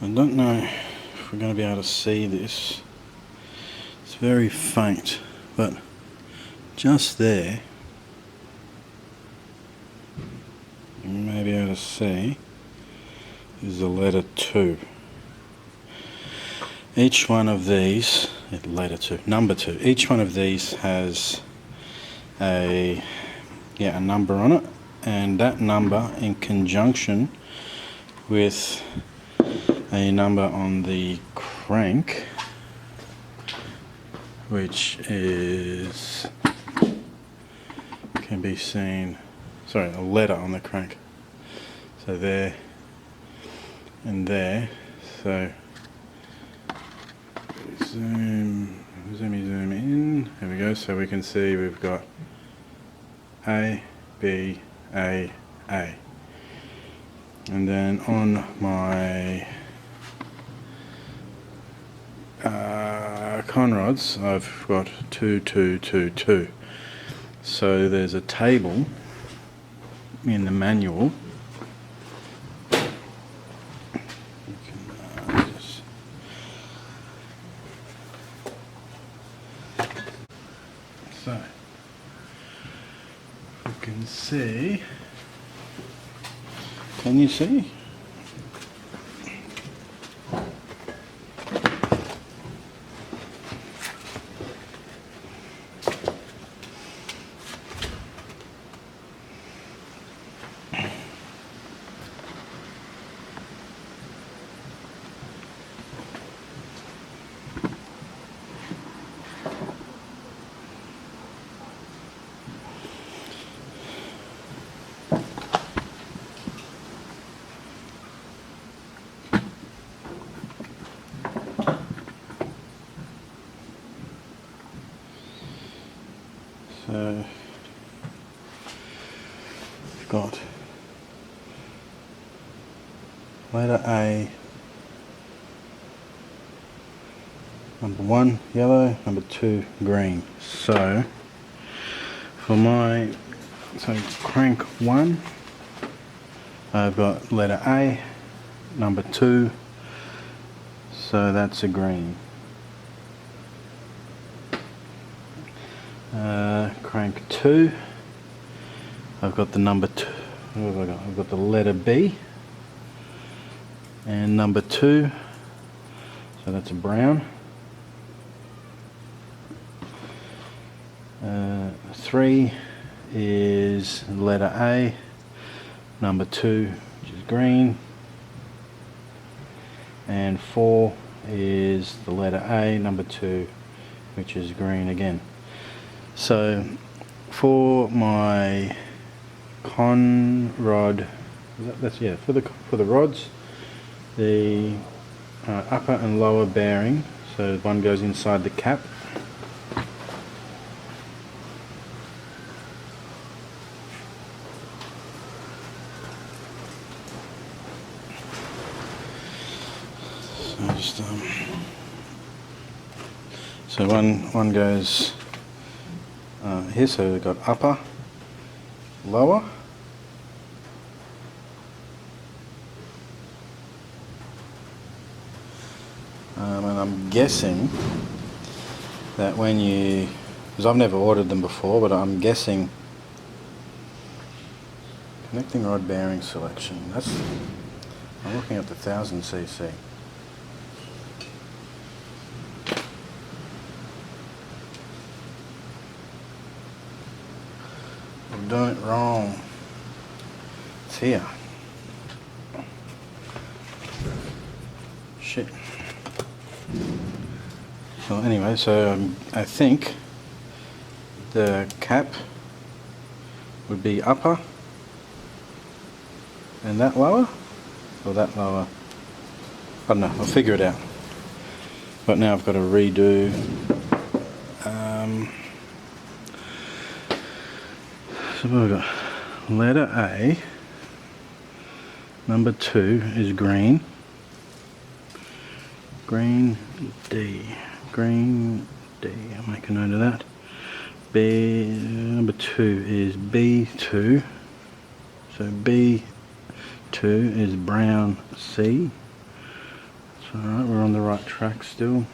I don't know if we're going to be able to see this. It's very faint, but just there you may be able to see is the letter 2. Each one of these, number 2, each one of these has a number on it, and that number in conjunction with a number on the crank, which is, can be seen, sorry, a letter on the crank, so there and there. So zoom in, there we go. So we can see we've got A, B, A, and then on my conrods I've got 2, 2, 2, 2. So there's a table in the manual. So you can see, can you see? So we've got letter A, number 1 yellow, number 2 green. So for my crank 1, I've got letter A, number 2, so that's a green. Crank 2, I've got the number 2, what have I got? I've got the letter B and number 2, so that's a brown. 3 is letter A, number 2, which is green, and 4 is the letter A, number 2, which is green again. So for my con rod, for the rods, the upper and lower bearing, so one goes inside the cap. So one goes here, so we've got upper, lower, and I'm guessing that when you, because I've never ordered them before, but I'm guessing connecting rod bearing selection, I'm looking at the 1000cc. I'm doing it wrong. It's here. Shit. So anyway, I think the cap would be upper and that lower, or that lower. I don't know, I'll figure it out. But now I've got to redo. So what have I got? Letter A, number 2 is green. Green D. I'll make a note of that. Number 2 is B2. So B2 is brown C. Alright, we're on the right track still.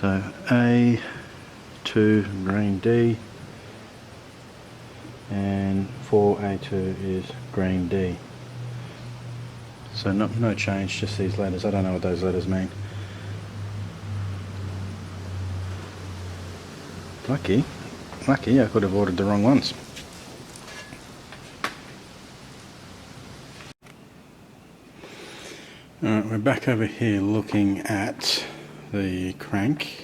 So A2 green D and 4A2 is green D. So no change, just these letters. I don't know what those letters mean. Lucky, I could have ordered the wrong ones. Alright, we're back over here looking at the crank.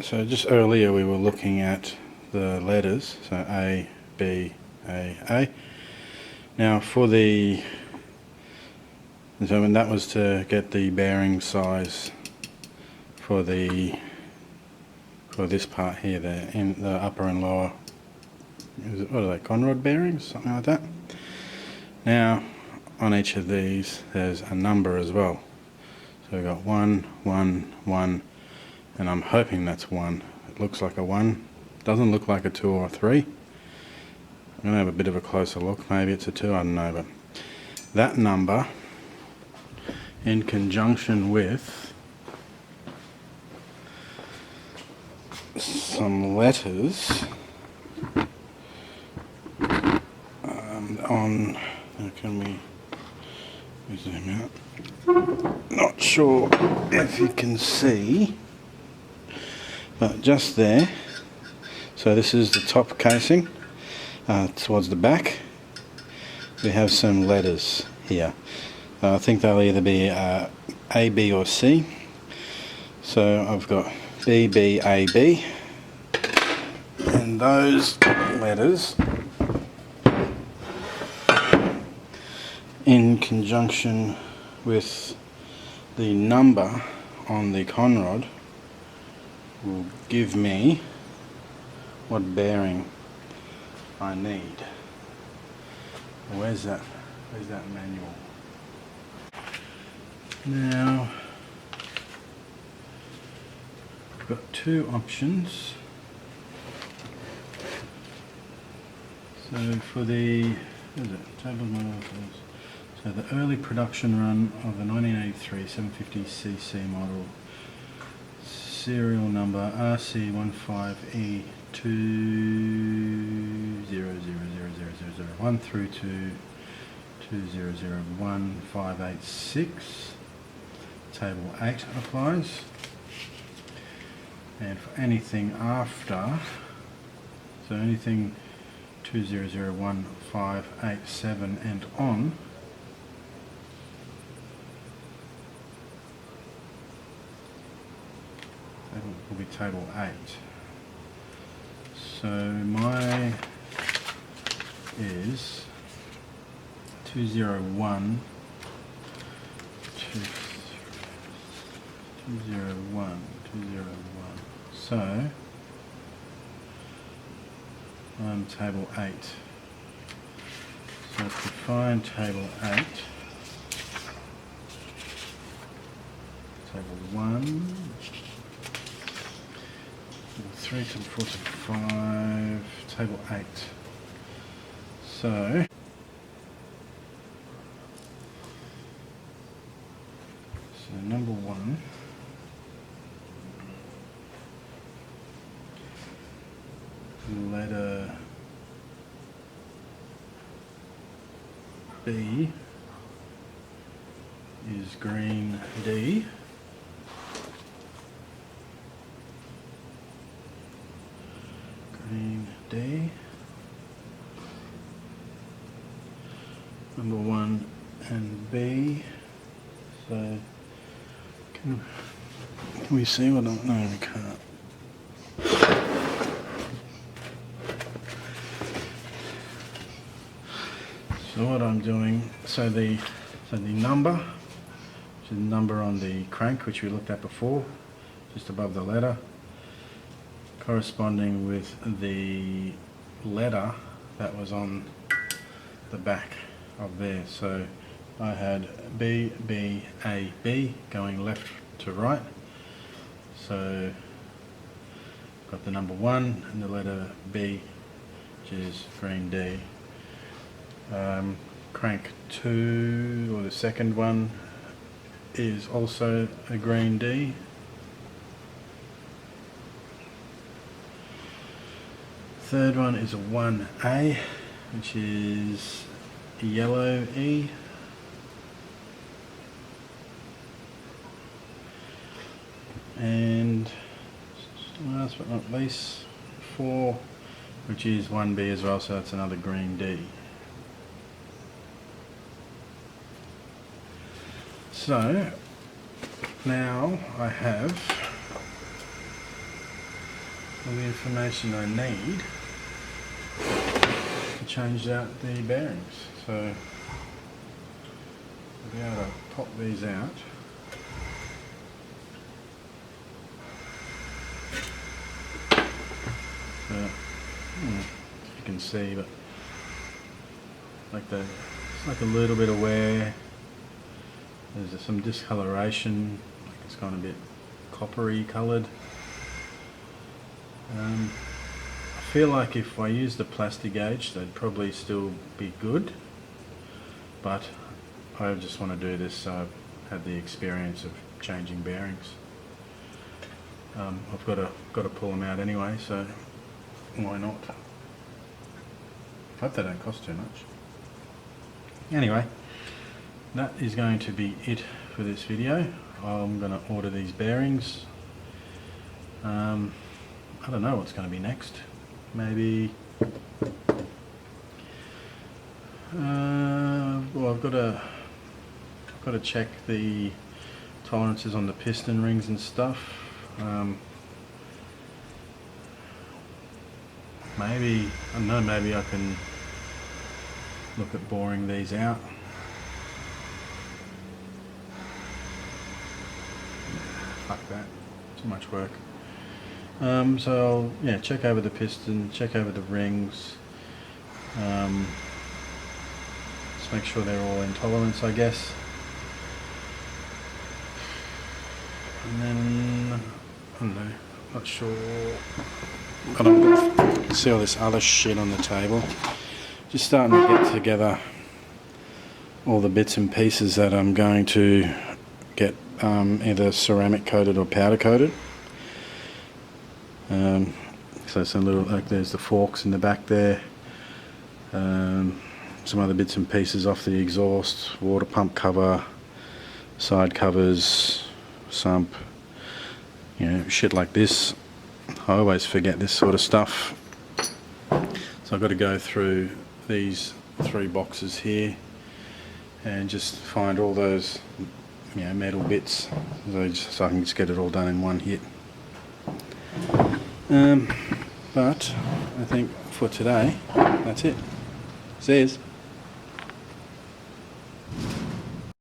So just earlier we were looking at the letters, so A, B, A. Now for the, so when that was to get the bearing size for this part here, the upper and lower, what are they, conrod bearings, something like that. Now on each of these there's a number as well. So we've got 1, 1, 1, and I'm hoping that's 1. It looks like a 1. Doesn't look like a 2 or a 3. I'm going to have a bit of a closer look. Maybe it's a 2, I don't know. But that number, in conjunction with some letters on, can we zoom out? Not sure if you can see, but just there. So this is the top casing. Towards the back we have some letters here. I think they'll either be A, B or C. So I've got B, B, A, B, and those letters in conjunction with the number on the conrod will give me what bearing I need. Where's that manual? Now I've got two options. So for the so the early production run of the 1983 750cc model, serial number RC15E 2000001 through to 2001586. Table 8 applies, and for anything after, so anything 2001587 and on, that will be table 8. So my is 201. So I'm table 8. So to find table 8, table 1, table 3, table 4, table 5, table 8. So number 1, letter B is green D. Green D. Number 1 and B. So can we see what I'm... No, we can't. So what I'm doing, so the number, which is the number on the crank, which we looked at before, just above the letter, corresponding with the letter that was on the back of there. So I had B, B, A, B going left to right. So got the number 1 and the letter B, which is green D. crank 2, or the second one, is also a green D. Third one is a 1A, which is a yellow E. And last but not least, 4, which is 1B as well, so that's another green D. So now I have all the information I need to change out the bearings. So I'll be able to pop these out. If you can see, but it's like a little bit of wear. There's some discoloration, like it's gone a bit coppery coloured. I feel like if I used a plastic gauge, they'd probably still be good, but I just want to do this so I've had the experience of changing bearings. I've got to pull them out anyway, so why not? Hope they don't cost too much. Anyway, that is going to be it for this video. I'm going to order these bearings. I don't know what's going to be next. Maybe well, I've got to check the tolerances on the piston rings and stuff. Maybe, I don't know, maybe I can look at boring these out. Fuck that, too much work. So I'll check over the piston, check over the rings, just make sure they're all in tolerance, I guess. And then, I don't know, not sure, but I'm going to see all this other shit on the table. Just starting to get together all the bits and pieces that I'm going to get either ceramic coated or powder coated. So some little, like there's the forks in the back there, some other bits and pieces off the exhaust, water pump cover, side covers, sump, shit like this. I always forget this sort of stuff, so I've got to go through these 3 boxes here and just find all those metal bits, so I can just get it all done in one hit. But I think for today, that's it. See yous.